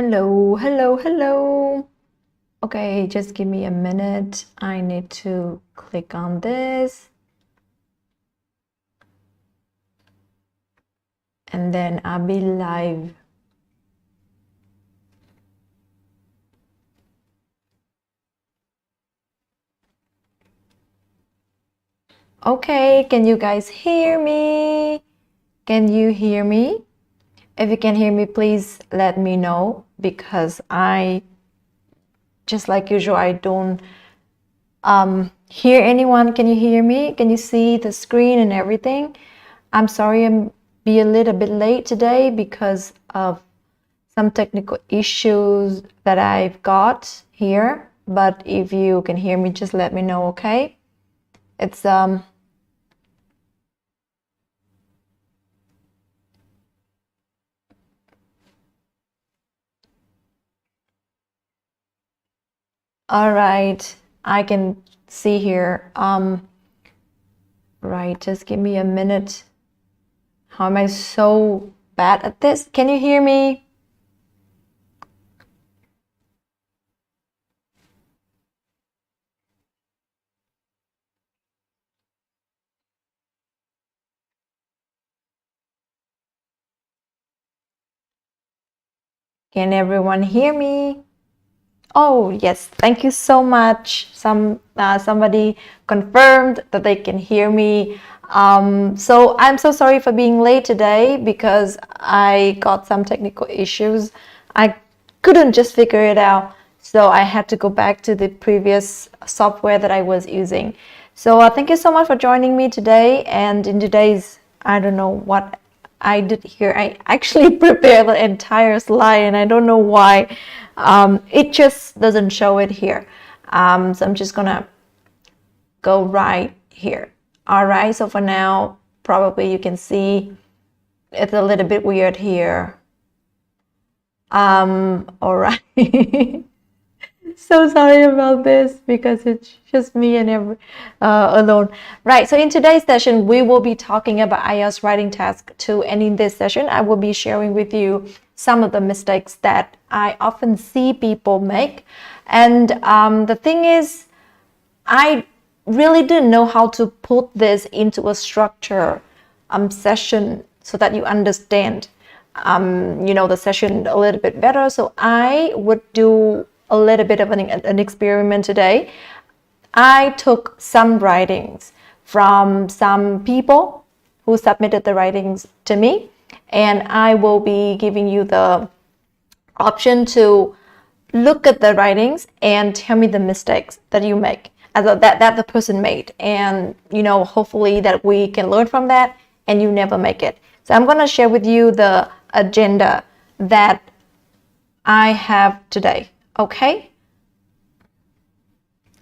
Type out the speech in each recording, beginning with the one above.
Hello, hello, hello. Okay, just give me a minute. I need to click on this. And then I'll be live. Okay, can you guys hear me? Can you hear me? If you can hear me, please let me know, because just like usual, I don't hear anyone. Can you hear me? Can you see the screen and everything? I'm sorry I'm be a little bit late today because of some technical issues that I've got here. But if you can hear me, just let me know, okay? It's all right, I can see here. Right, just give me a minute. How am I so bad at this? Can you hear me? Can everyone hear me? Oh, yes, thank you so much. Somebody confirmed that they can hear me. So I'm so sorry for being late today because I got some technical issues. I couldn't just figure it out. So I had to go back to the previous software that I was using. So thank you so much for joining me today. And in today's, I don't know what I did here. I actually prepared the entire slide and I don't know why. It just doesn't show it here. So I'm just gonna go right here. All right, so for now, probably you can see it's a little bit weird here. All right. So sorry about this because it's just me and alone. Right, so in today's session, we will be talking about IELTS Writing Task 2. And in this session, I will be sharing with you some of the mistakes that I often see people make. And the thing is, I really didn't know how to put this into a structure session so that you understand the session a little bit better. So I would do a little bit of an experiment today. I took some writings from some people who submitted the writings to me, and I will be giving you the option to look at the writings and tell me the mistakes that you make, that the person made, and hopefully that we can learn from that and you never make it. So I'm going to share with you the agenda that I have today. Okay,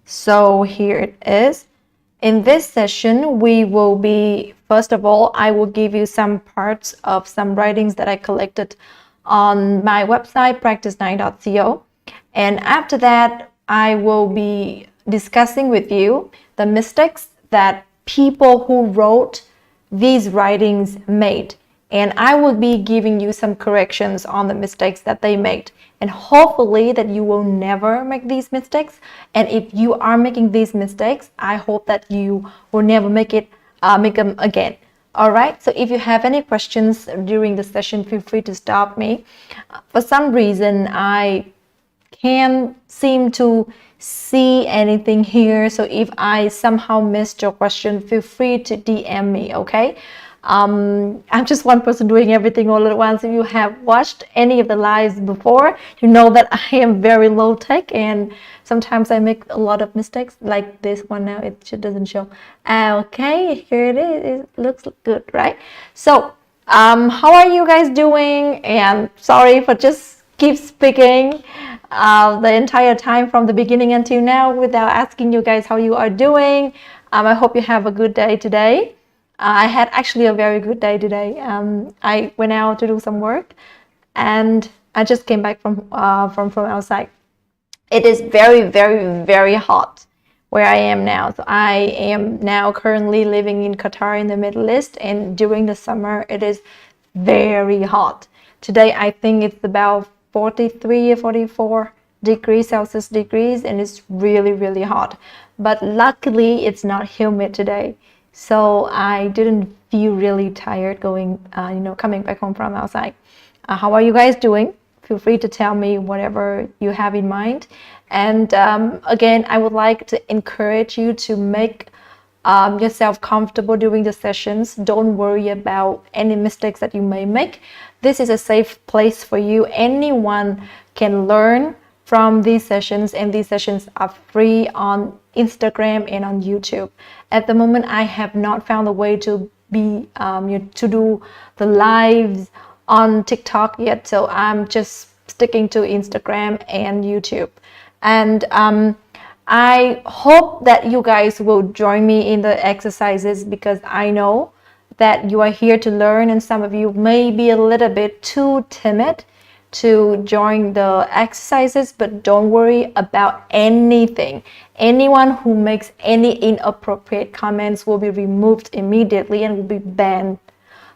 so here it is. In this session, we will be, first of all, I will give you some parts of some writings that I collected on my website, practice9.co. And after that, I will be discussing with you the mistakes that people who wrote these writings made. And I will be giving you some corrections on the mistakes that they made. And hopefully that you will never make these mistakes. And if you are making these mistakes, I hope that you will never make them again. All right, so if you have any questions during the session, feel free to stop me. For some reason, I can't seem to see anything here. So if I somehow missed your question, feel free to DM me, okay? I'm just one person doing everything all at once. If you have watched any of the lives before, you know that I am very low tech and sometimes I make a lot of mistakes, like this one now. It doesn't show. Okay, here it is. It looks good, right? So how are you guys doing? And sorry for just keep speaking the entire time from the beginning until now without asking you guys how you are doing. I hope you have a good day today. I had actually a very good day today. I went out to do some work and I just came back from outside. It is very, very, very hot where I am now. So I am now currently living in Qatar in the Middle East, and during the summer it is very hot. Today I think it's about 43 or 44 degrees Celsius degrees, and it's really, really hot. But luckily, it's not humid today, so I didn't feel really tired going, coming back home from outside. How are you guys doing? Feel free to tell me whatever you have in mind. And again, I would like to encourage you to make yourself comfortable during the sessions. Don't worry about any mistakes that you may make. This is a safe place for you. Anyone can learn from these sessions, and these sessions are free on Instagram and on YouTube. At the moment, I have not found a way to be to do the lives on TikTok yet, so I'm just sticking to Instagram and YouTube. And I hope that you guys will join me in the exercises, because I know that you are here to learn, and some of you may be a little bit too timid to join the exercises. But don't worry about anything. Anyone who makes any inappropriate comments will be removed immediately and will be banned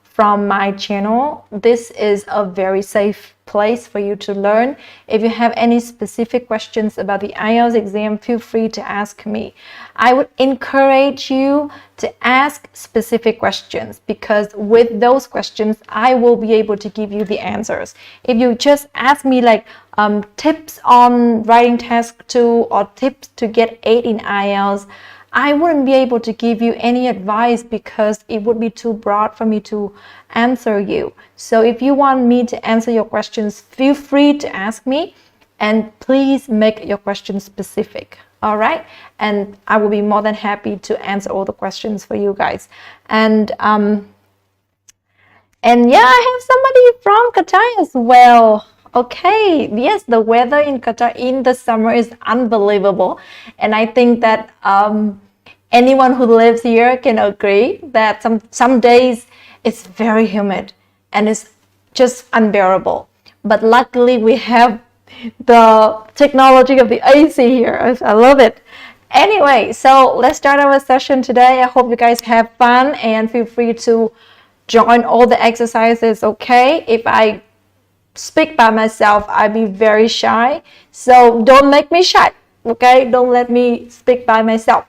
from my channel. This is a very safe place for you to learn. If you have any specific questions about the IELTS exam, feel free to ask me. I would encourage you to ask specific questions, because with those questions, I will be able to give you the answers. If you just ask me like tips on writing task 2 or tips to get 8 in IELTS, I wouldn't be able to give you any advice, because it would be too broad for me to answer you. So if you want me to answer your questions, feel free to ask me, and please make your questions specific. All right, and I will be more than happy to answer all the questions for you guys. And yeah, I have somebody from Qatar as well. Okay, yes, the weather in Qatar in the summer is unbelievable, and I think that anyone who lives here can agree that some days it's very humid and it's just unbearable. But luckily, we have the technology of the AC here. I love it. Anyway, so let's start our session today. I hope you guys have fun, and feel free to join all the exercises. Okay, if I speak by myself, I'll be very shy, so don't make me shy. Okay, don't let me speak by myself.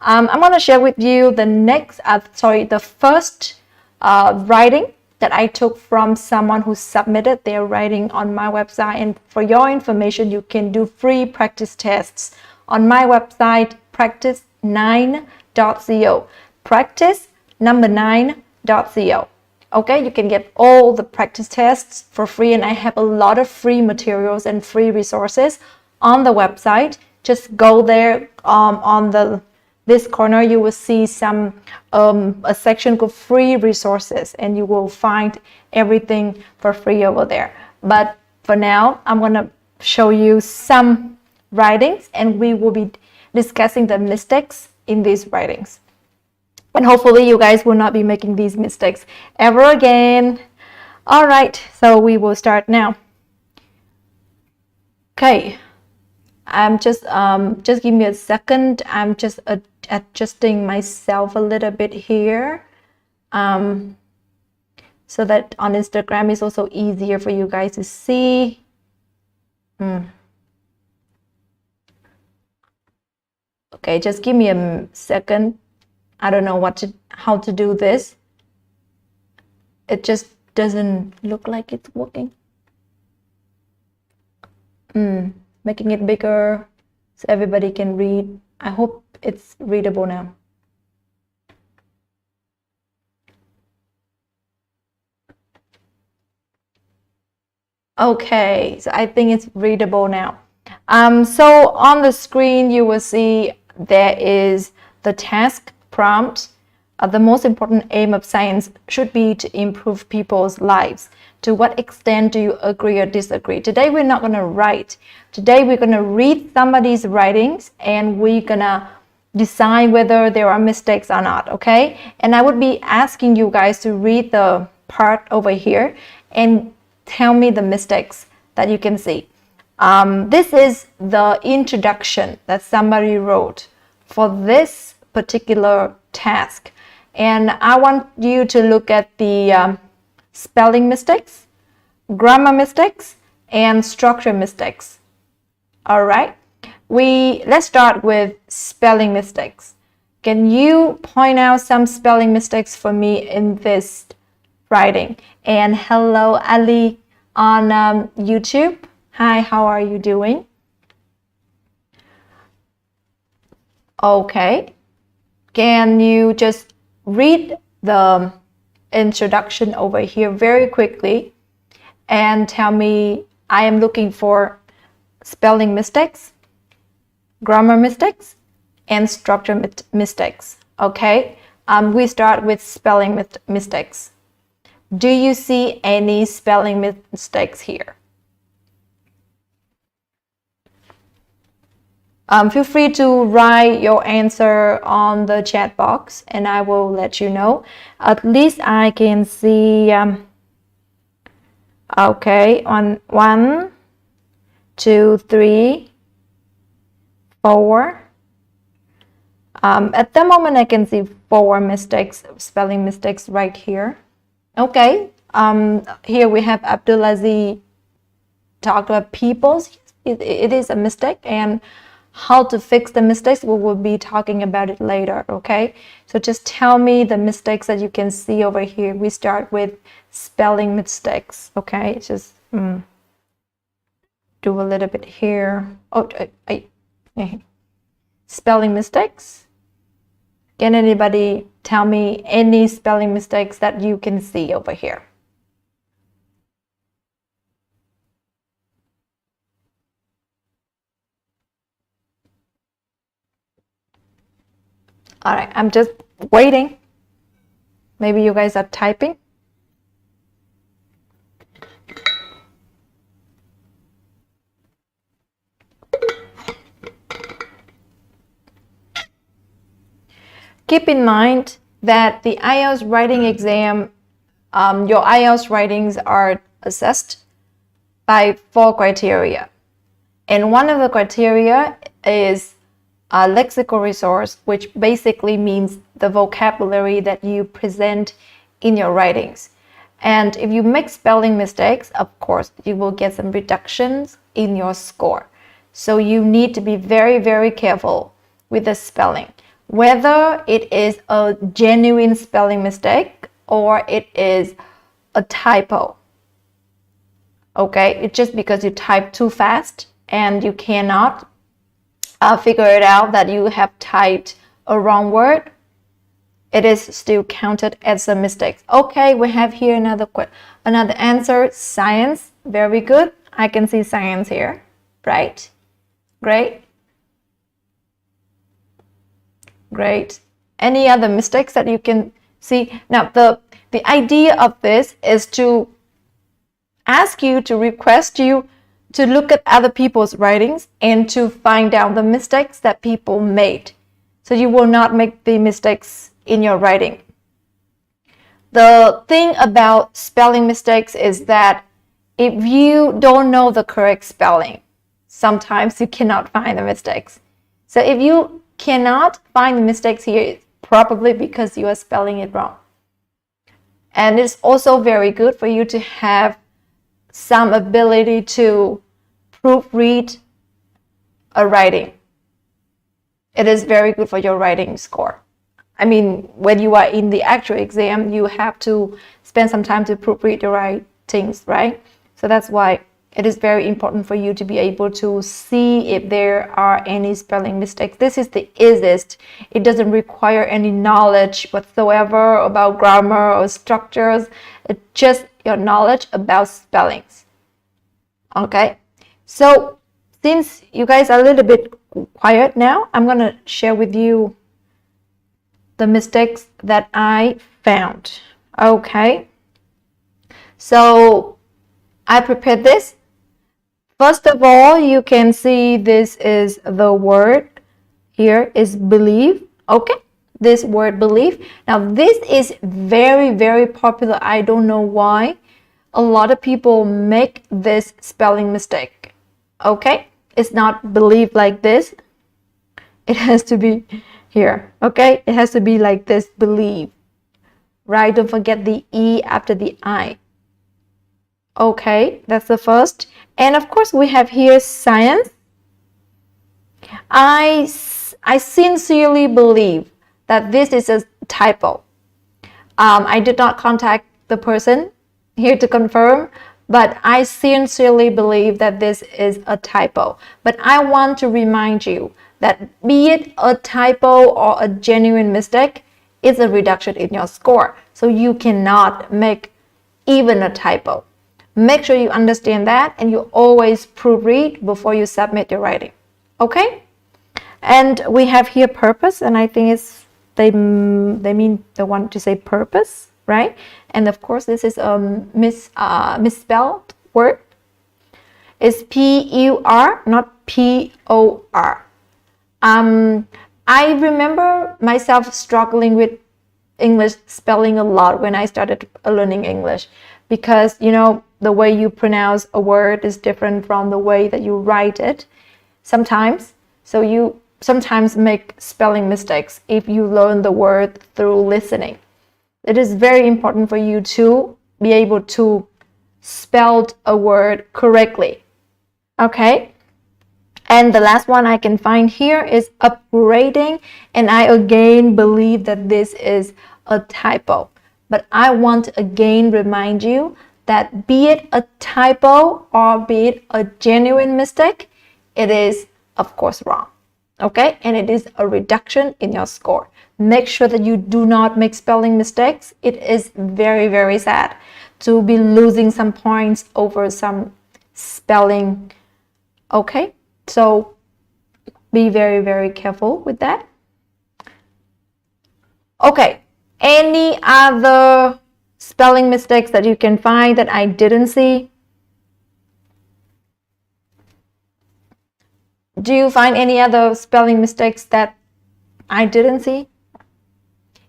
I'm going to share with you the first writing that I took from someone who submitted their writing on my website. And for your information, you can do free practice tests on my website, practice9.co. practice9.co. Okay, you can get all the practice tests for free, and I have a lot of free materials and free resources on the website. Just go there. On this corner, you will see a section called free resources, and you will find everything for free over there. But for now, I'm going to show you some writings, and we will be discussing the mistakes in these writings. And hopefully you guys will not be making these mistakes ever again. All right, so we will start now. Okay, I'm just give me a second. I'm just adjusting myself a little bit here, so that on Instagram is also easier for you guys to see. Okay, just give me a second. I don't know how to do this. It just doesn't look like it's working. Making it bigger so everybody can read. I hope it's readable now. Okay, so I think it's readable now. So on the screen, you will see there is the task prompt. The most important aim of science should be to improve people's lives. To what extent do you agree or disagree? Today, we're not going to write. Today, we're going to read somebody's writings, and we're going to decide whether there are mistakes or not, okay? And I would be asking you guys to read the part over here and tell me the mistakes that you can see. This is the introduction that somebody wrote for this particular task. And I want you to look at the spelling mistakes, grammar mistakes, and structure mistakes. All right, let's start with spelling mistakes. Can you point out some spelling mistakes for me in this writing? And hello, Ali on YouTube. Hi, how are you doing? Okay, can you just read the introduction over here very quickly and tell me, I am looking for spelling mistakes, grammar mistakes, and structure mistakes. Okay, we start with spelling mistakes. Do you see any spelling mistakes here? Feel free to write your answer on the chat box and I will let you know. At least I can see, okay, on 1, 2, 3, 4. At the moment I can see 4 mistakes, spelling mistakes right here. Okay, here we have Abdulaziz talked about peoples. It is a mistake, and how to fix the mistakes, we will be talking about it later. Okay, so just tell me the mistakes that you can see over here. We start with spelling mistakes. Okay, just do a little bit here. Oh, spelling mistakes. Can anybody tell me any spelling mistakes that you can see over here? All right, I'm just waiting. Maybe you guys are typing. Keep in mind that the IELTS writing exam, your IELTS writings are assessed by 4 criteria. And one of the criteria is a lexical resource, which basically means the vocabulary that you present in your writings. And if you make spelling mistakes, of course, you will get some reductions in your score. So you need to be very, very careful with the spelling. Whether it is a genuine spelling mistake or it is a typo. Okay, it's just because you type too fast and you cannot figure it out that you have typed a wrong word, it is still counted as a mistake. Okay, we have here another answer, science. Very good. I can see science here, right? Great. Great. Any other mistakes that you can see? Now, the idea of this is to ask you, to request you to look at other people's writings and to find out the mistakes that people made, so you will not make the mistakes in your writing. The thing about spelling mistakes is that if you don't know the correct spelling, sometimes you cannot find the mistakes. So if you cannot find the mistakes here, it's probably because you are spelling it wrong. And it's also very good for you to have some ability to proofread a writing. It is very good for your writing score. I mean, when you are in the actual exam, you have to spend some time to proofread the writings, right? So that's why it is very important for you to be able to see if there are any spelling mistakes. This is the easiest. It doesn't require any knowledge whatsoever about grammar or structures. It's just your knowledge about spellings. Okay, so since you guys are a little bit quiet now, I'm going to share with you the mistakes that I found. Okay, so I prepared this. First of all, you can see this is the word here is believe. Okay, this word believe. Now this is very, very popular. I don't know why a lot of people make this spelling mistake. Okay, it's not believe like this. It has to be here. Okay, it has to be like this, believe. Right, don't forget the E after the I. Okay, that's the first. And of course, we have here science. I sincerely believe that this is a typo. I did not contact the person here to confirm, but I sincerely believe that this is a typo. But I want to remind you that be it a typo or a genuine mistake, it's a reduction in your score. So you cannot make even a typo. Make sure you understand that and you always proofread before you submit your writing. Okay? And we have here purpose, and I think it's they mean they want to say purpose, right? And of course, this is a misspelled word. It's P-U-R, not P-O-R. I remember myself struggling with English spelling a lot when I started learning English, because the way you pronounce a word is different from the way that you write it sometimes. So you sometimes make spelling mistakes if you learn the word through listening. It is very important for you to be able to spell a word correctly. Okay? And the last one I can find here is upgrading, and I again believe that this is a typo. But I want to again remind you that be it a typo or be it a genuine mistake, it is of course wrong. Okay, and it is a reduction in your score. Make sure that you do not make spelling mistakes. It is very, very sad to be losing some points over some spelling. Okay, so be very, very careful with that. Okay, any other spelling mistakes that you can find that I didn't see? Do you find any other spelling mistakes that I didn't see?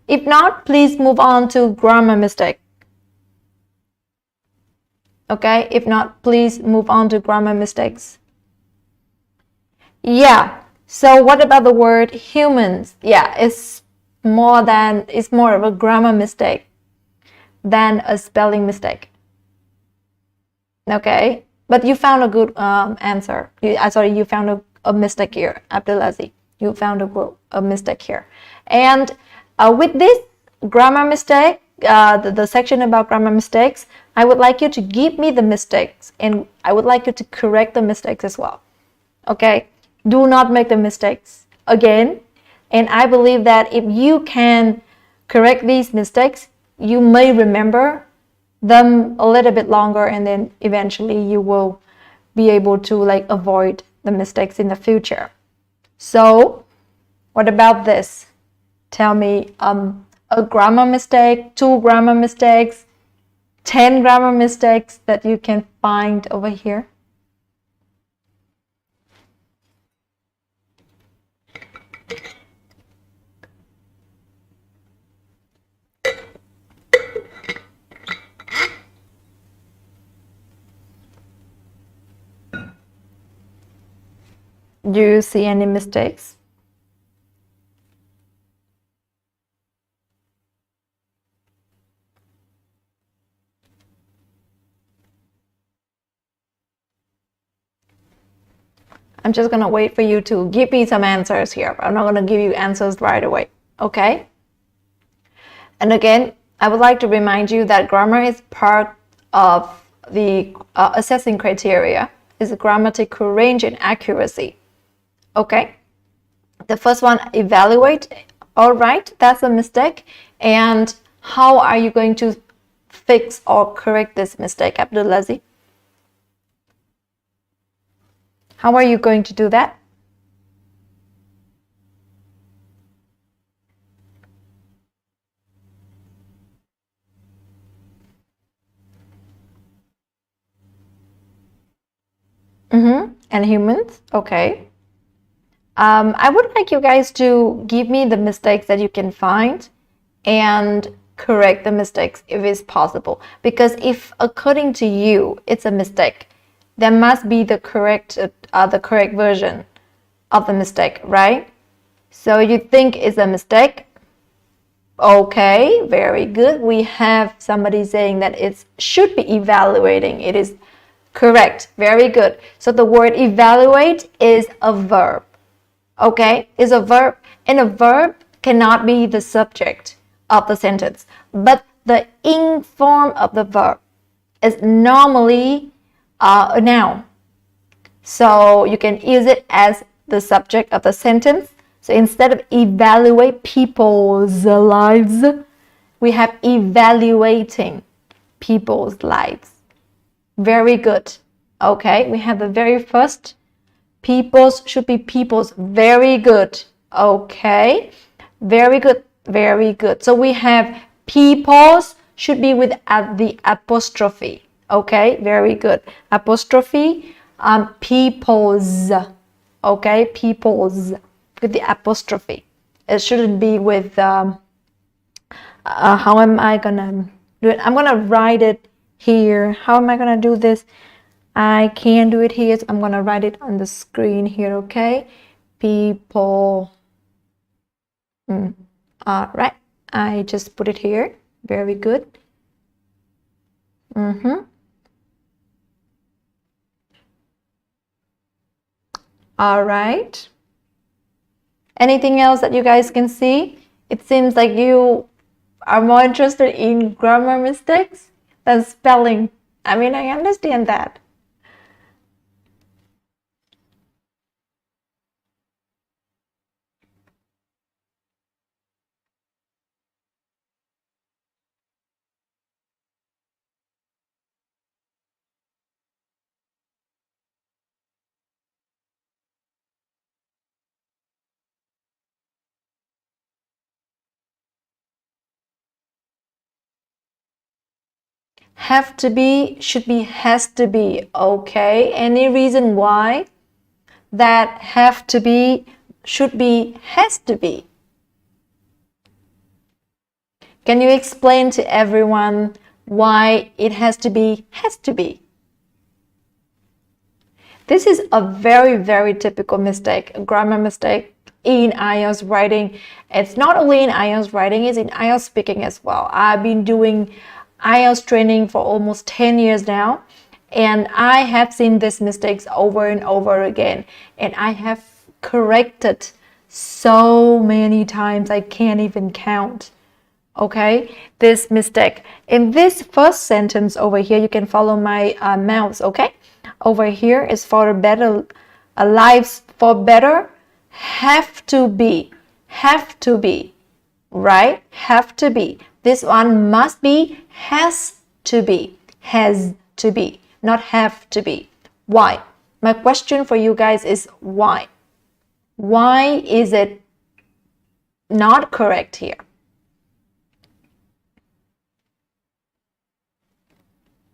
If not, please move on to grammar mistake. Okay, if not, please move on to grammar mistakes. Yeah, so what about the word humans? Yeah, it's more of a grammar mistake than a spelling mistake. Okay, but you found a good answer. You found a mistake here, Abdulaziz. You found a mistake here. And with this grammar mistake, the section about grammar mistakes, I would like you to give me the mistakes, and I would like you to correct the mistakes as well. Okay, do not make the mistakes again. And I believe that if you can correct these mistakes, you may remember them a little bit longer, and then eventually you will be able to avoid the mistakes in the future. So what about this? Tell me a grammar mistake, 2 grammar mistakes, 10 grammar mistakes that you can find over here. Do you see any mistakes? I'm just going to wait for you to give me some answers here. I'm not going to give you answers right away. Okay? And again, I would like to remind you that grammar is part of the assessing criteria. Is grammatical range and accuracy. Okay? The first one, evaluate. All right, that's a mistake. And how are you going to fix or correct this mistake, Abdulaziz? How are you going to do that? And humans, okay. I would like you guys to give me the mistakes that you can find and correct the mistakes if it's possible. Because if, according to you, it's a mistake, there must be the correct version of the mistake, right? So you think it's a mistake, Okay, very good. We have somebody saying that it should be evaluating. It is correct. Very good. So the word evaluate is a verb. Okay, is a verb, and a verb cannot be the subject of the sentence, but the ing form of the verb is normally a noun. So you can use it as the subject of the sentence. So instead of evaluate people's lives, we have evaluating people's lives. Very good. Okay, we have the very first. People's should be people's. Very good. Okay, very good. Very good. So we have people's should be with the apostrophe. Okay, very good. Apostrophe. People's. Okay, people's with the apostrophe. It shouldn't be with how am I gonna do it? I'm gonna write it here. How am I gonna do this? I can't do it here, so I'm gonna write it on the screen here. Okay, people. All right, I just put it here. Very good. All right. Anything else that you guys can see? It seems like you are more interested in grammar mistakes than spelling. I mean, I understand that. Have to be should be has to be. Okay, any reason why that have to be should be has to be? Can you explain to everyone why it has to be has to be? This is a very, very typical mistake, a grammar mistake in IELTS writing. It's not only in IELTS writing, it's in IELTS speaking as well. I've been doing IELTS training for almost 10 years now, and I have seen these mistakes over and over again, and I have corrected so many times I can't even count. Okay, this mistake in this first sentence over here, you can follow my mouse. Okay, over here is for a better lives for better. Have to be, right? Have to be. This one must be, has to be, not have to be. Why? My question for you guys is why? Why is it not correct here?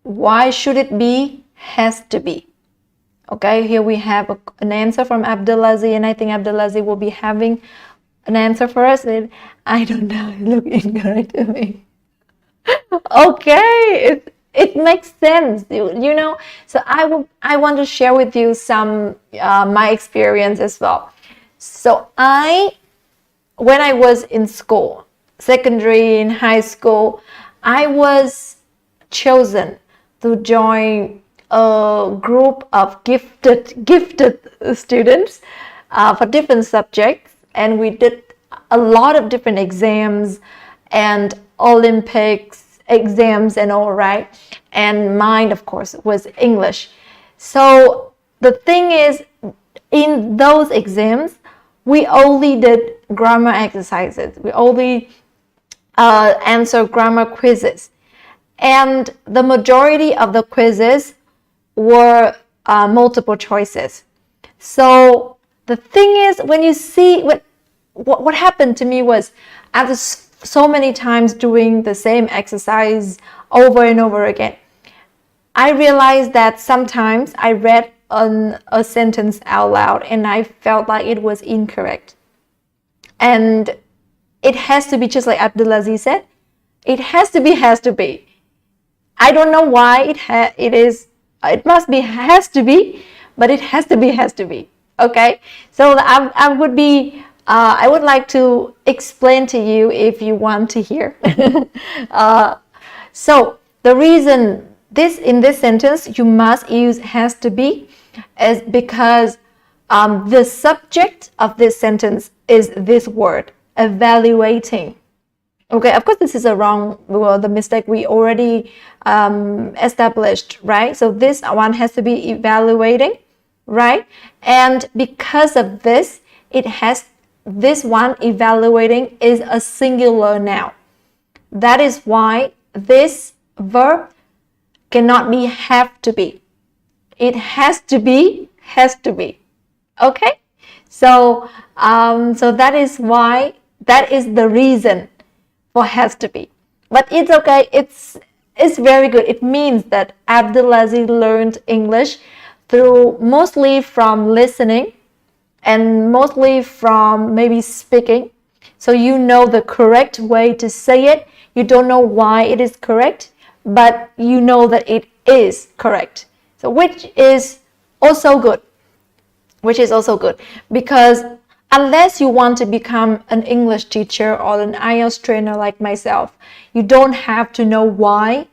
Why should it be has to be? Okay, here we have an answer from Abdulaziz, and I think Abdulaziz will be having an answer for us. And I don't know, it looks incorrect to me. Okay, it makes sense, you know. So I want to share with you some my experience as well. So when I was in school, secondary and high school, I was chosen to join a group of gifted students for different subjects, and we did a lot of different exams and Olympics exams and all, right? And mine, of course, was English. So the thing is, in those exams, we only did grammar exercises. We only answer grammar quizzes. And the majority of the quizzes were multiple choices. So the thing is, when you see what happened to me was, after so many times doing the same exercise over and over again, I realized that sometimes I read a sentence out loud and I felt like it was incorrect. And it has to be, just like Abdulaziz said, it has to be. I don't know why it must be has to be, but it has to be. Okay, so I would be I would like to explain to you if you want to hear. So the reason in this sentence you must use has to be is because the subject of this sentence is this word, evaluating. Okay, of course, this is the mistake we already established, right? So this one has to be evaluating, right? And because of this, this one evaluating is a singular noun. That is why this verb cannot be have to be. It has to be, okay? So, so that is why, that is the reason for has to be. But it's okay, it's very good. It means that Abdulaziz learned English through mostly from listening and mostly from maybe speaking. So you know the correct way to say it. You don't know why it is correct, but you know that it is correct. So which is also good. Because unless you want to become an English teacher or an IELTS trainer like myself, you don't have to know why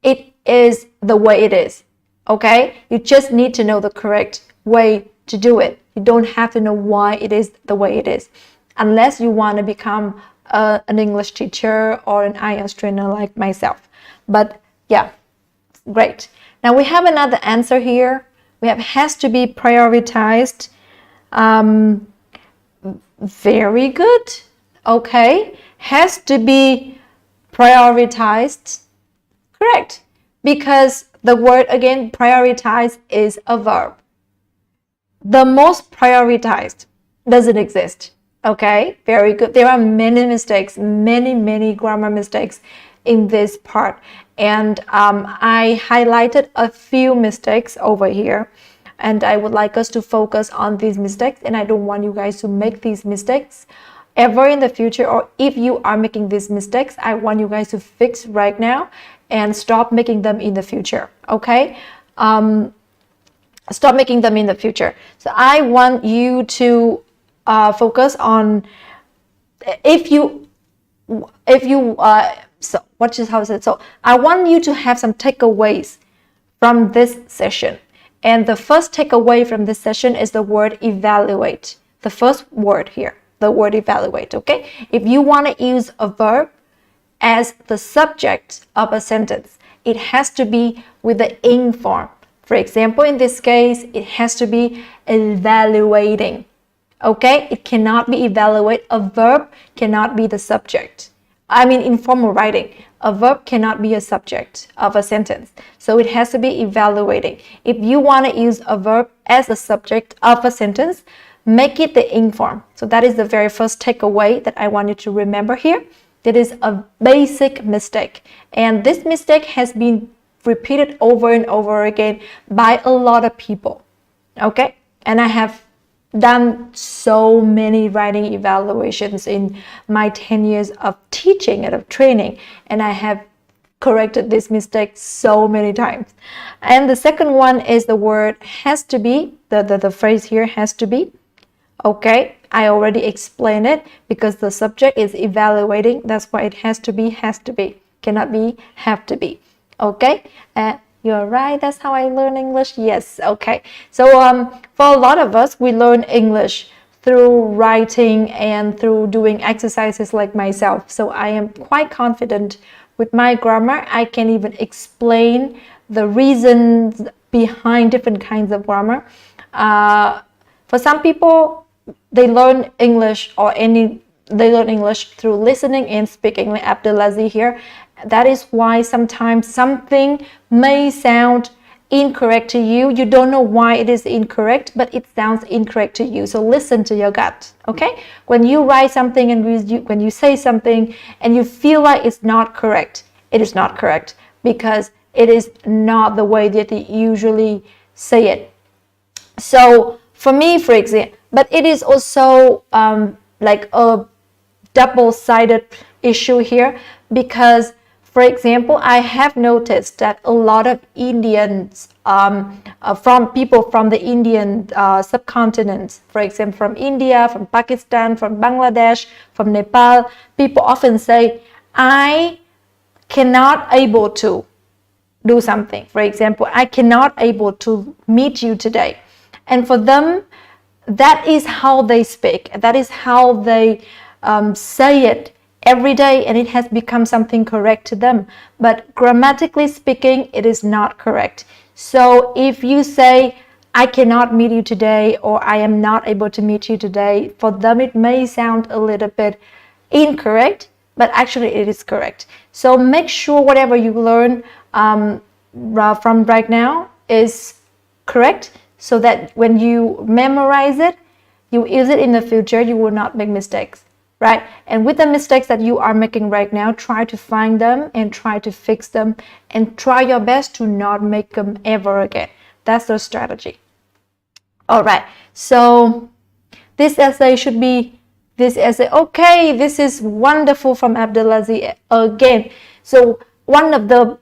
it is the way it is. Okay? You just need to know the correct way to do it. You don't have to know why it is the way it is, unless you want to become an English teacher or an IELTS trainer like myself. But yeah, great. Now we have another answer here. We have has to be prioritized. Very good. Okay. Has to be prioritized. Correct. Because the word again, prioritize, is a verb. The most prioritized doesn't exist. Okay. Very good. There are many mistakes, many grammar mistakes in this part. And I highlighted a few mistakes over here. And I would like us to focus on these mistakes, and I don't want you guys to make these mistakes ever in the future, or if you are making these mistakes, I want you guys to fix right now and stop making them in the future, okay? Stop making them in the future. So I want you to focus on, so what is how is it? So I want you to have some takeaways from this session. And the first takeaway from this session is the word evaluate. The first word here, the word evaluate, okay? If you want to use a verb as the subject of a sentence, it has to be with the ing form. For example, in this case, it has to be evaluating, okay? It cannot be evaluate. A verb cannot be the subject. I mean, in formal writing, a verb cannot be a subject of a sentence. So it has to be evaluating. If you want to use a verb as a subject of a sentence, make it the ing form. So that is the very first takeaway that I want you to remember here. That is a basic mistake. And this mistake has been repeated over and over again by a lot of people. Okay? And I have done so many writing evaluations in my 10 years of teaching and of training, and I have corrected this mistake so many times. And the second one is the word has to be, the phrase here has to be. Okay, I already explained it, because the subject is evaluating. That's why it has to be, cannot be, have to be. Okay, you're right, that's how I learn English. Yes, okay. So for a lot of us, we learn English through writing and through doing exercises like myself. So I am quite confident with my grammar. I can even explain the reasons behind different kinds of grammar. For some people, they learn English through listening and speaking, like Abdulaziz here. That is why sometimes something may sound incorrect to you. You don't know why it is incorrect, but it sounds incorrect to you. So listen to your gut, okay? When you write something and when you say something and you feel like it's not correct, it is not correct, because it is not the way that you usually say it. So for me, for example, but it is also like a double-sided issue here, because For example, I have noticed that a lot of Indians, from people from the Indian subcontinent, for example, from India, from Pakistan, from Bangladesh, from Nepal, people often say, I cannot able to do something. For example, I cannot able to meet you today. And for them, that is how they speak. That is how they say it every day, and it has become something correct to them. But grammatically speaking, it is not correct. So if you say, I cannot meet you today, or I am not able to meet you today, for them it may sound a little bit incorrect, but actually it is correct. So make sure whatever you learn from right now is correct, so that when you memorize it, you use it in the future, you will not make mistakes, right? And with the mistakes that you are making right now, try to find them and try to fix them, and try your best to not make them ever again. That's the strategy. All right, so this essay should be this essay. Okay, this is wonderful from Abdulaziz again. So one of the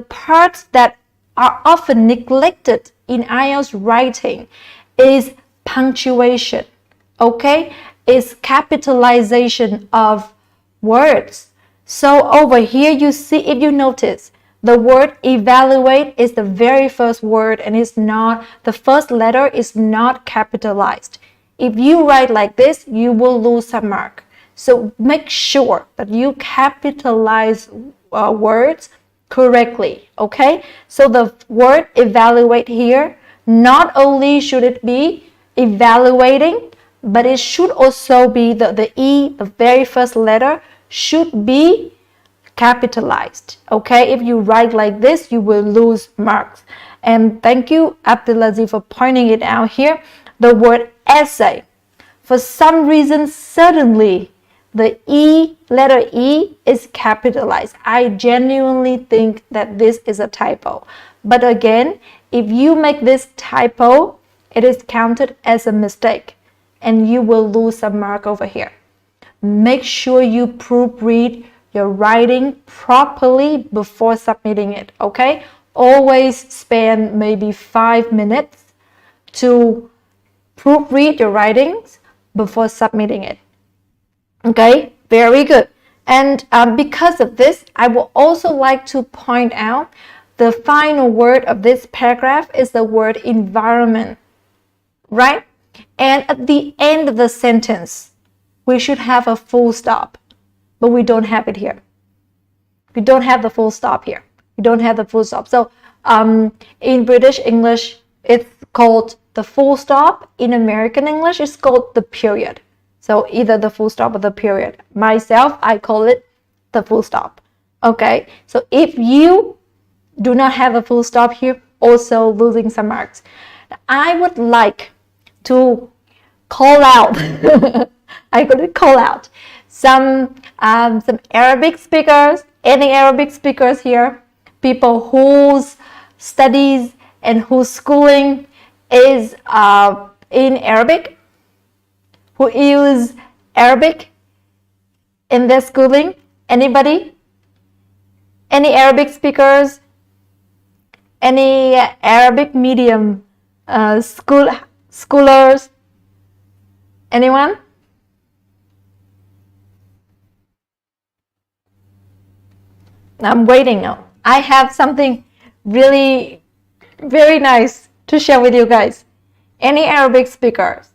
parts that are often neglected in IELTS writing is punctuation. Okay, is capitalization of words. So over here you see, if you notice, the word evaluate is the very first word, and it's not, the first letter is not capitalized. If you write like this, you will lose some mark. So make sure that you capitalize words correctly. Okay, so the word evaluate here, not only should it be evaluating, but it should also be the E, the very first letter, should be capitalized. Okay, if you write like this, you will lose marks. And thank you, Abdulaziz, for pointing it out here. The word essay, for some reason, suddenly the E, letter E, is capitalized. I genuinely think that this is a typo. But again, if you make this typo, it is counted as a mistake, and you will lose some mark over here. Make sure you proofread your writing properly before submitting it, okay? Always spend maybe 5 minutes to proofread your writings before submitting it. Okay, very good. And because of this, I would also like to point out the final word of this paragraph is the word environment, right? And at the end of the sentence, we should have a full stop, but we don't have it here. We don't have the full stop here. We don't have the full stop. So in British English, it's called the full stop. In American English, it's called the period. So either the full stop or the period. Myself, I call it the full stop. Okay, so if you do not have a full stop here, also losing some marks. I would like to call out, I'm going to call out some Arabic speakers, any Arabic speakers here, people whose studies and whose schooling is in Arabic, who use Arabic in their schooling. Anybody? Any Arabic speakers? Any Arabic medium schoolers? Anyone? I'm waiting now. I have something really very nice to share with you guys. Any Arabic speakers?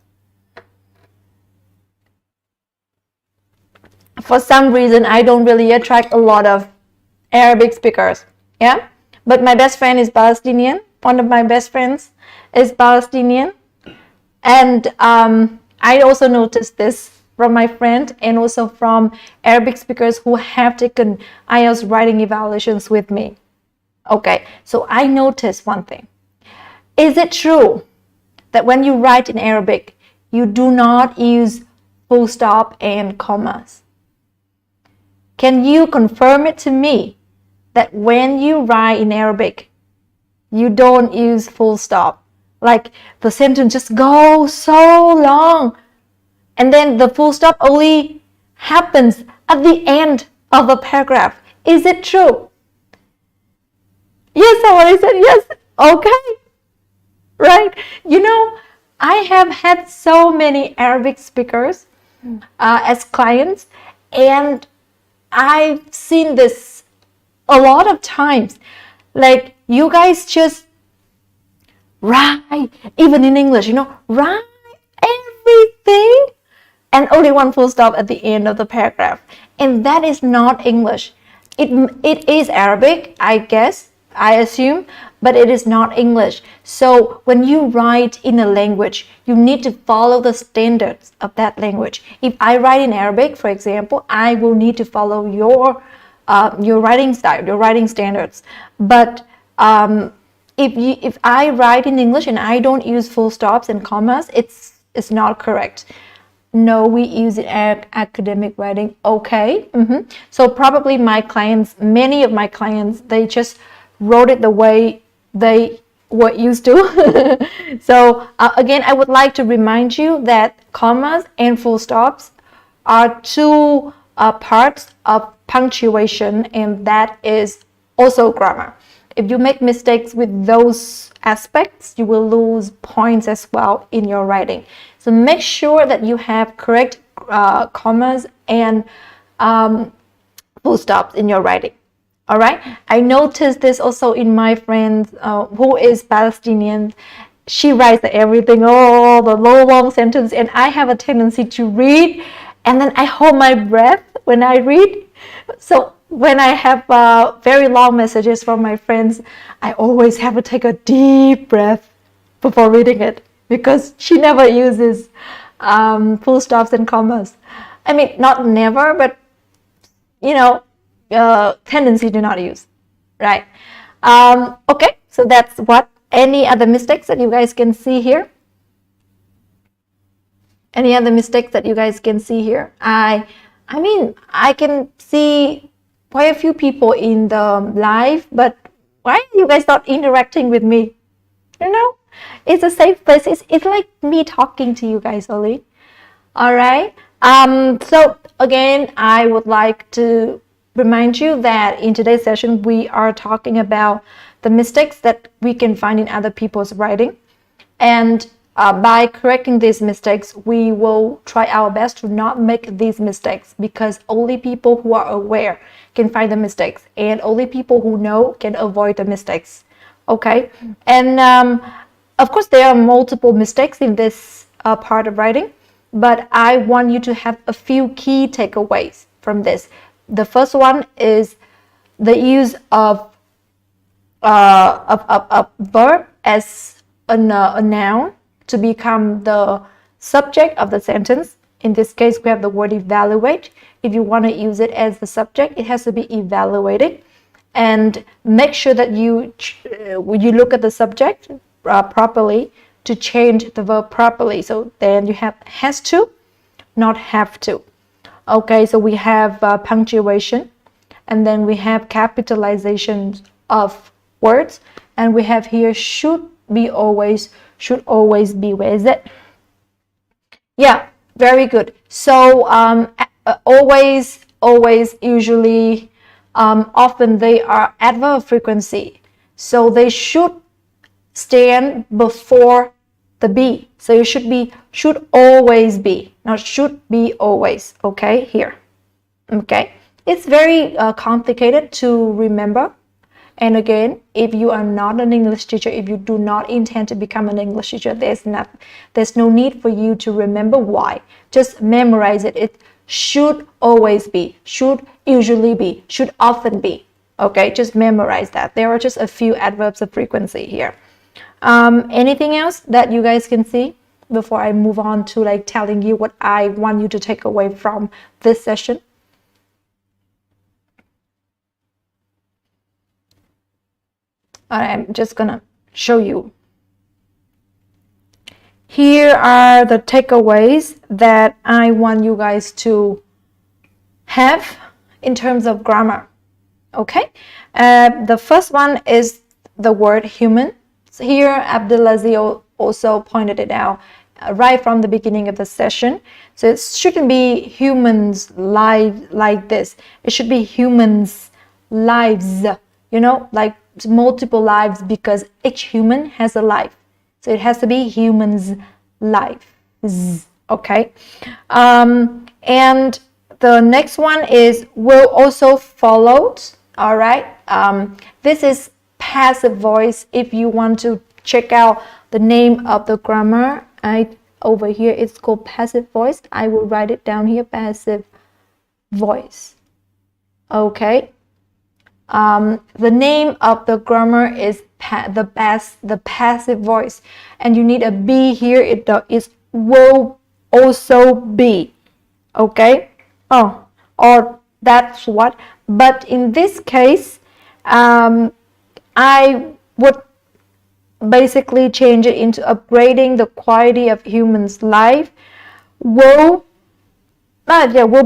For some reason, I don't really attract a lot of Arabic speakers. Yeah, but my best friend is Palestinian. One of my best friends is Palestinian, and I also noticed this from my friend and also from Arabic speakers who have taken IELTS writing evaluations with me. Okay, so I noticed one thing. Is it true that when you write in Arabic, you do not use full stop and commas? Can you confirm it to me that when you write in Arabic, you don't use full stop? Like the sentence just goes so long, and then the full stop only happens at the end of a paragraph. Is it true? Yes, somebody said yes. Okay. Right? You know, I have had so many Arabic speakers as clients, and I've seen this a lot of times. Like, you guys just write, even in English, write everything and only one full stop at the end of the paragraph. And that is not English. It is Arabic, I guess, I assume, but it is not English. So when you write in a language, you need to follow the standards of that language. If I write in Arabic, for example, I will need to follow your writing style, your writing standards. But if I write in English and I don't use full stops and commas, it's not correct. No, we use it at academic writing. Okay. So probably many of my clients, they just wrote it the way they were used to. So again, I would like to remind you that commas and full stops are two parts of punctuation, and that is also grammar. If you make mistakes with those aspects, you will lose points as well in your writing. So make sure that you have correct commas and full stops in your writing. All right. I noticed this also in my friend who is Palestinian. She writes everything, the long sentence, and I have a tendency to read, and then I hold my breath when I read. So when I have very long messages from my friends, I always have to take a deep breath before reading it, because she never uses full stops and commas. I mean, not never, but tendency to not use, right? Okay, so that's what. Any other mistakes that you guys can see here? Any other mistakes that you guys can see here? I mean, I can see quite a few people in the live, but why are you guys not interacting with me? It's a safe place. It's like me talking to you guys only. All right. So again, I would like to remind you that in today's session, we are talking about the mistakes that we can find in other people's writing. And by correcting these mistakes, we will try our best to not make these mistakes, because only people who are aware can find the mistakes, and only people who know can avoid the mistakes. Okay. And of course, there are multiple mistakes in this part of writing, but I want you to have a few key takeaways from this. The first one is the use of a verb as a noun to become the subject of the sentence. In this case, we have the word evaluate. If you want to use it as the subject, it has to be evaluated. And make sure that you look at the subject properly to change the verb properly. So then you have has to, not have to. Okay, so we have punctuation, and then we have capitalization of words, and we have here should always be. Where is it? Yeah, very good. So always, usually, often they are adverb of frequency, so they should stand before the be. So it should always be, not should be always. Okay, here. Okay, it's very complicated to remember. And again, if you are not an English teacher, if you do not intend to become an English teacher, there's no need for you to remember why. Just memorize it. It should always be, should usually be, should often be. Okay, just memorize that. There are just a few adverbs of frequency here. Anything else that you guys can see before I move on to like telling you what I want you to take away from this session? I'm just gonna show you. Here are the takeaways that I want you guys to have in terms of grammar. Okay, the first one is the word human. So here Abdulaziz also pointed it out. right from the beginning of the session. So it shouldn't be humans live like this. It should be humans lives, you know, like multiple lives, because each human has a life. So it has to be humans lives. Okay. And the next one is will also followed. All right. This is passive voice. If you want to check out the name of the grammar, over here it's called passive voice. I will write it down here, passive voice. Okay. The name of the grammar is the passive voice, and you need a be here. It is will also be. Okay. Oh, or that's what. But in this case, I would basically change it into upgrading the quality of humans' life. Will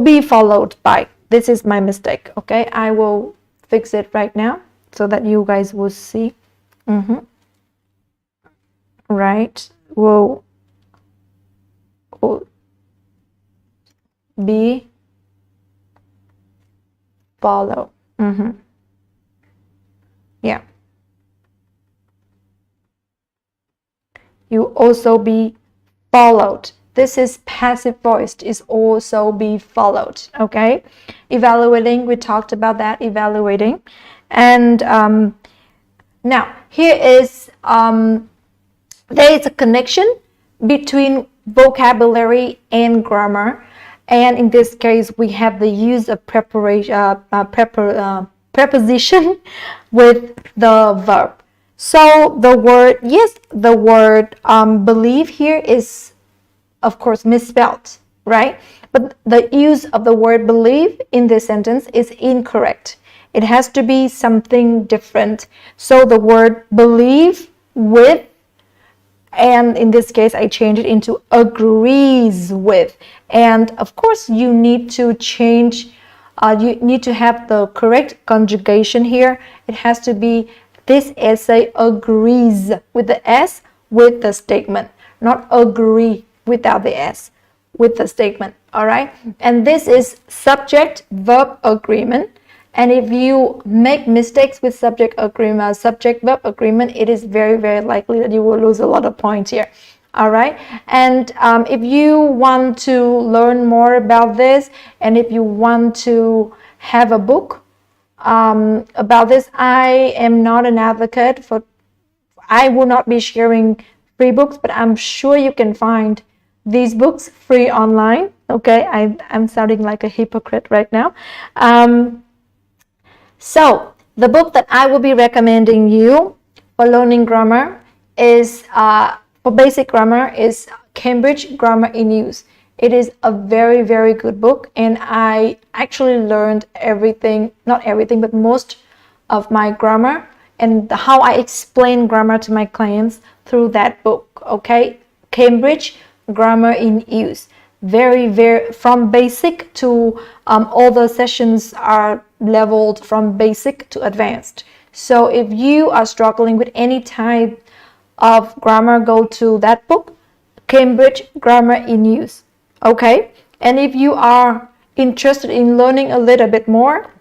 be followed by. This is my mistake. Okay, I will fix it right now so that you guys will see. Right, will be follow. Yeah, you also be followed. This is passive voice, is also be followed. Okay, evaluating, we talked about that, evaluating. And now here is there is a connection between vocabulary and grammar, and in this case we have the use of preposition with the verb. So the word, yes, the word believe here is of course misspelled, right? But the use of the word believe in this sentence is incorrect. It has to be something different. So the word believe with, and in this case I change it into agrees with. And of course you need to change, you need to have the correct conjugation here. It has to be this essay agrees with the S with the statement, not agree without the S with the statement. All right, and this is subject verb agreement. And if you make mistakes with subject verb agreement, it is very, very likely that you will lose a lot of points here. All right. And if you want to learn more about this, and if you want to have a book about this, I am not an advocate for, I will not be sharing free books, but I'm sure you can find these books free online. Okay. I'm sounding like a hypocrite right now. So the book that I will be recommending you for learning grammar is, for basic grammar, is Cambridge Grammar in Use. It is a very, very good book, and I actually learned everything, not everything, but most of my grammar and how I explain grammar to my clients through that book. Okay, Cambridge Grammar in Use. Very, very, from basic to all the sessions are leveled from basic to advanced. So if you are struggling with any type of grammar, go to that book, Cambridge Grammar in Use. Okay, and if you are interested in learning a little bit more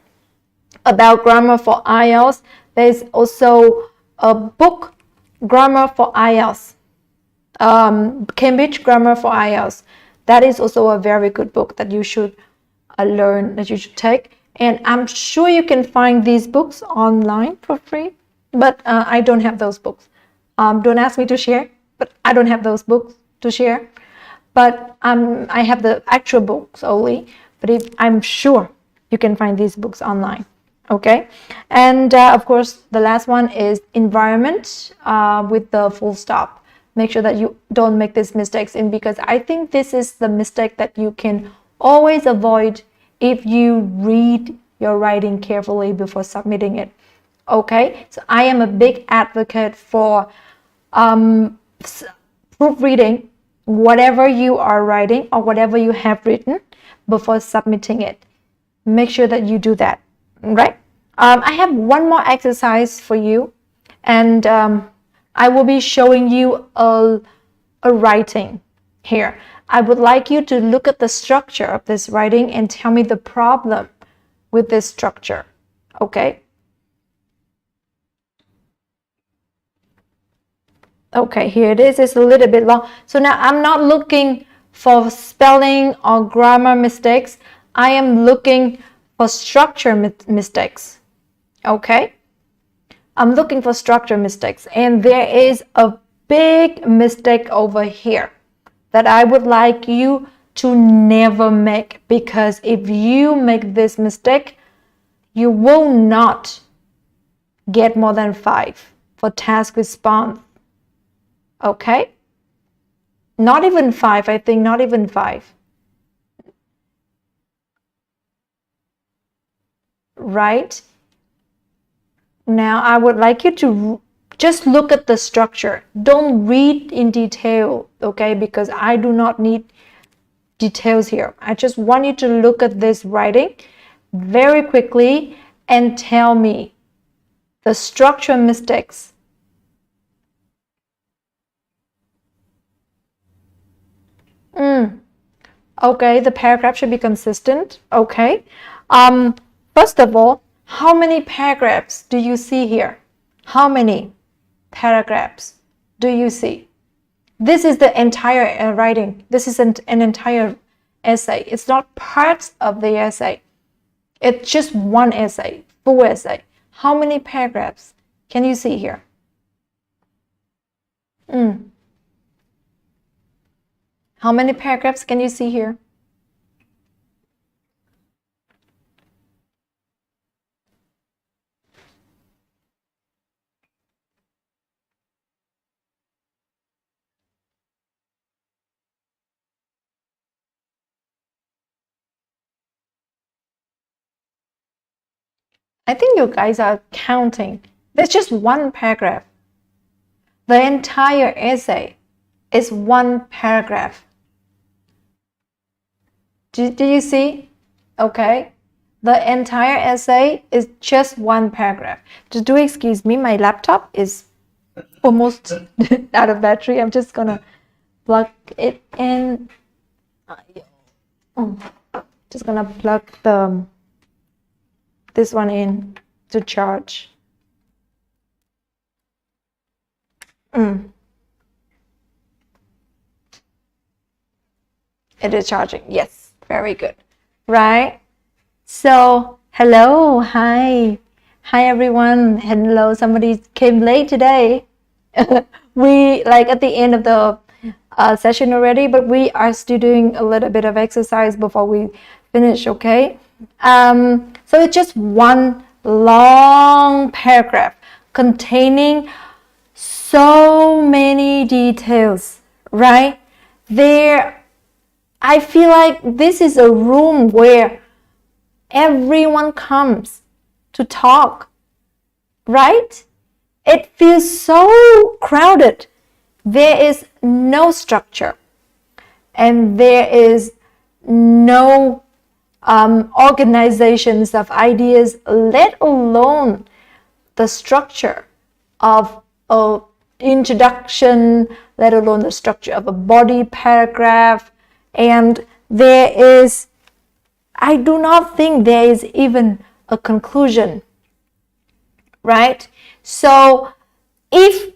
about grammar for IELTS, there's also a book, Grammar for IELTS, Cambridge Grammar for IELTS. That is also a very good book that you should learn, that you should take. And I'm sure you can find these books online for free, but I don't have those books. Don't ask me to share, but I don't have those books to share. But I have the actual books only, but I'm sure you can find these books online. Okay, and of course the last one is environment with the full stop. Make sure that you don't make these mistakes, in because I think this is the mistake that you can always avoid if you read your writing carefully before submitting it. Okay, so I am a big advocate for proofreading whatever you are writing or whatever you have written before submitting it. Make sure that you do that, right? I have one more exercise for you, and I will be showing you a writing. Here, I would like you to look at the structure of this writing and tell me the problem with this structure. Okay? Okay, here it is. It's a little bit long. So now I'm not looking for spelling or grammar mistakes. I am looking for structure mistakes. Okay? I'm looking for structure mistakes. And there is a big mistake over here that I would like you to never make, because if you make this mistake, you will not get more than 5 for task response. Okay? Not even 5, I think, not even 5. Right? Now, I would like you to just look at the structure. Don't read in detail, okay? Because I do not need details here. I just want you to look at this writing very quickly and tell me the structure mistakes. Okay, the paragraph should be consistent. Okay. First of all, how many paragraphs do you see here? How many paragraphs do you see? This is the entire writing. This is an entire essay. It's not parts of the essay. It's just one essay, full essay. How many paragraphs can you see here? How many paragraphs can you see here? I think you guys are counting. There's just one paragraph. The entire essay is one paragraph. Do you see? Okay. The entire essay is just one paragraph. Do excuse me, my laptop is almost out of battery. I'm just gonna plug it in. Just gonna plug this one in to charge. It is charging. Yes, very good. Right? So, hello, hi everyone. Hello, somebody came late today. We like at the end of the session already, but we are still doing a little bit of exercise before we finish. Okay. So it's just one long paragraph containing so many details, right? I feel like this is a room where everyone comes to talk, right? It feels so crowded. There is no structure and there is no organizations of ideas, let alone the structure of an introduction, let alone the structure of a body paragraph. And I do not think there is even a conclusion, right? So if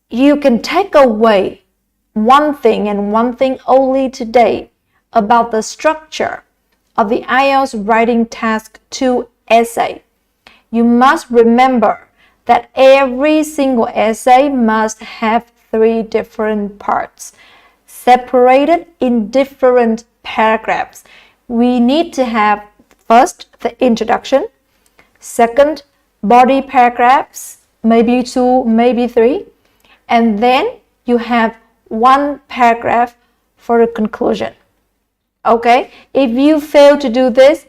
you can take away one thing and one thing only today about the structure of the IELTS Writing Task 2 essay, you must remember that every single essay must have 3 different parts, separated in different paragraphs. We need to have first the introduction, second body paragraphs, maybe 2, maybe 3, and then you have 1 paragraph for a conclusion. Okay, if you fail to do this,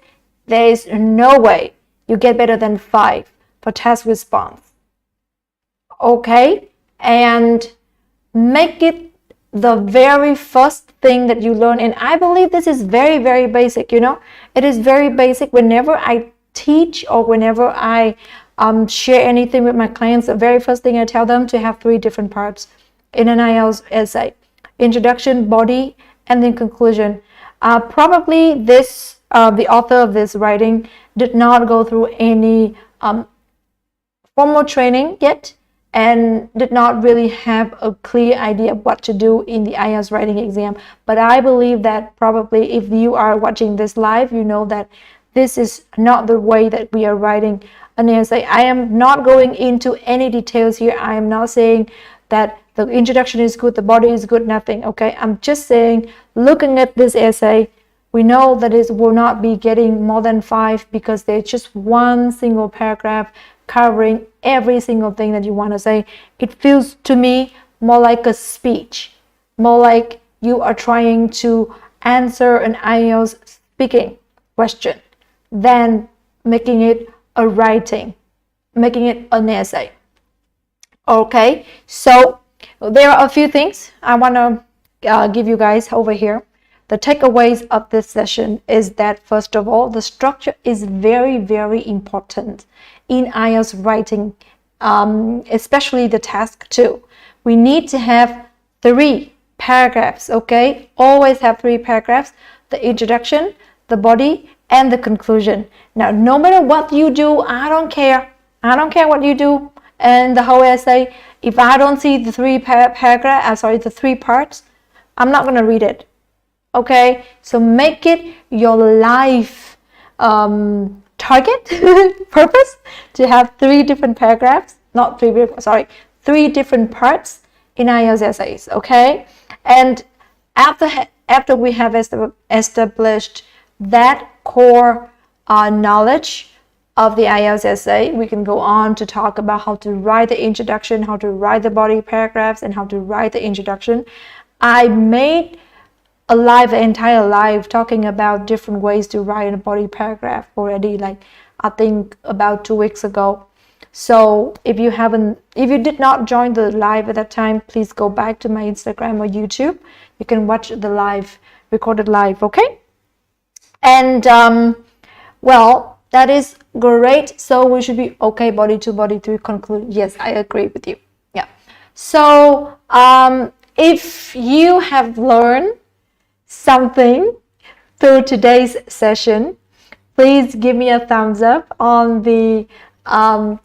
there is no way you get better than 5 for task response. Okay, and make it the very first thing that you learn. And I believe this is very, very basic, you know. It is very basic. Whenever I teach or whenever I share anything with my clients, the very first thing I tell them to have 3 different parts in an IELTS essay. introduction, body, and then conclusion. Probably the author of this writing did not go through any formal training yet, and did not really have a clear idea of what to do in the IELTS writing exam. But I believe that probably if you are watching this live, you know that this is not the way that we are writing an essay. I am not going into any details here. I am not saying that the introduction is good, the body is good, nothing. Okay, I'm just saying, looking at this essay, we know that it will not be getting more than 5 because there's just one single paragraph covering every single thing that you want to say. It feels to me more like a speech, more like you are trying to answer an IELTS speaking question than making it a writing, making it an essay. Okay, so there are a few things I want to give you guys over here. The takeaways of this session is that, first of all, the structure is very, very important in IELTS writing, especially the task 2. We need to have 3 paragraphs, okay? Always have 3 paragraphs: the introduction, the body, and the conclusion. Now, no matter what you do, I don't care. I don't care what you do and the whole essay. If I don't see the 3 the 3 parts, I'm not going to read it. Okay, so make it your life target purpose to have 3 different paragraphs, not 3, sorry, 3 different parts in IELTS essays. Okay, and after we have established that core knowledge of the IELTS essay, we can go on to talk about how to write the introduction, how to write the body paragraphs, and how to write the introduction. I made an entire live talking about different ways to write a body paragraph already, like I think about 2 weeks ago. So if you did not join the live at that time, please go back to my Instagram or YouTube. You can watch the recorded live, okay? And well, that is great. So we should be okay. Body 2, body 3, conclude. Yes, I agree with you. Yeah. So if you have learned something through today's session, please give me a thumbs up on the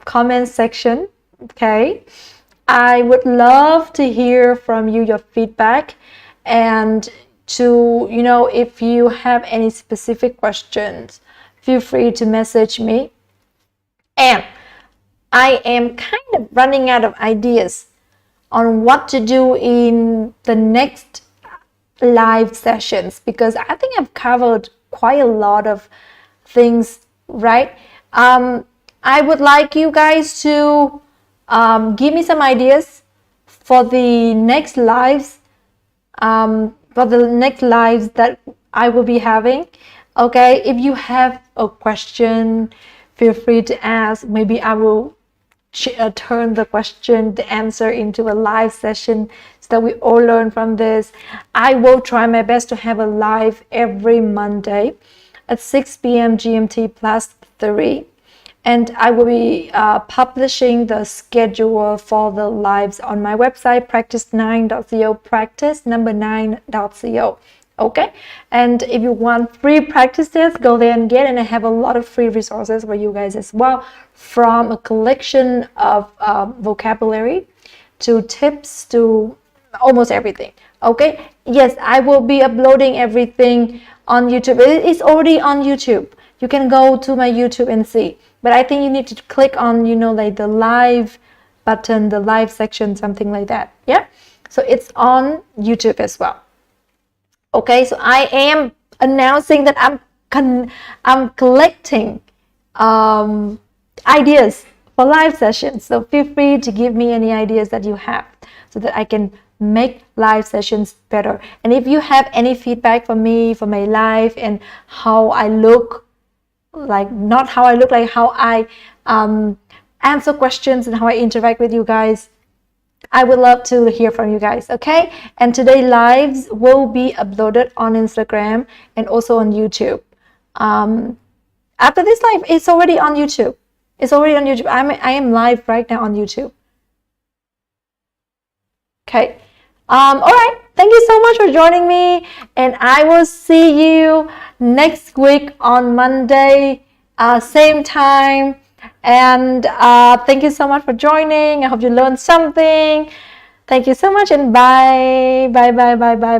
comment section. Okay, I would love to hear from you, your feedback, and to, if you have any specific questions, feel free to message me. And I am kind of running out of ideas on what to do in the next live sessions, because I think I've covered quite a lot of things, right? I would like you guys to give me some ideas for the next lives, that I will be having. Okay, if you have a question, feel free to ask. Maybe I will turn the answer into a live session so that we all learn from this. I will try my best to have a live every Monday at 6 p.m. GMT plus 3. And I will be publishing the schedule for the lives on my website, practice9.co, practice9.co. Okay, and if you want free practices, go there and get. And I have a lot of free resources for you guys as well, from a collection of vocabulary to tips to almost everything. Okay, yes, I will be uploading everything on YouTube. It's already on YouTube. You can go to my YouTube and see, but I think you need to click on, like the live button, the live section, something like that. Yeah, so it's on YouTube as well. Okay, so I am announcing that I'm collecting ideas for live sessions. So feel free to give me any ideas that you have so that I can make live sessions better. And if you have any feedback for me, for my life, and how I look, like not how I look, like how I answer questions and how I interact with you guys, I would love to hear from you guys. Okay, and today lives will be uploaded on Instagram and also on YouTube. After this live, it's already on YouTube. I am live right now on YouTube. Okay. All right. thank you so much for joining me, and I will see you next week on Monday, same time. And thank you so much for joining. I hope you learned something. Thank you so much, and bye. Bye, bye, bye, bye, bye.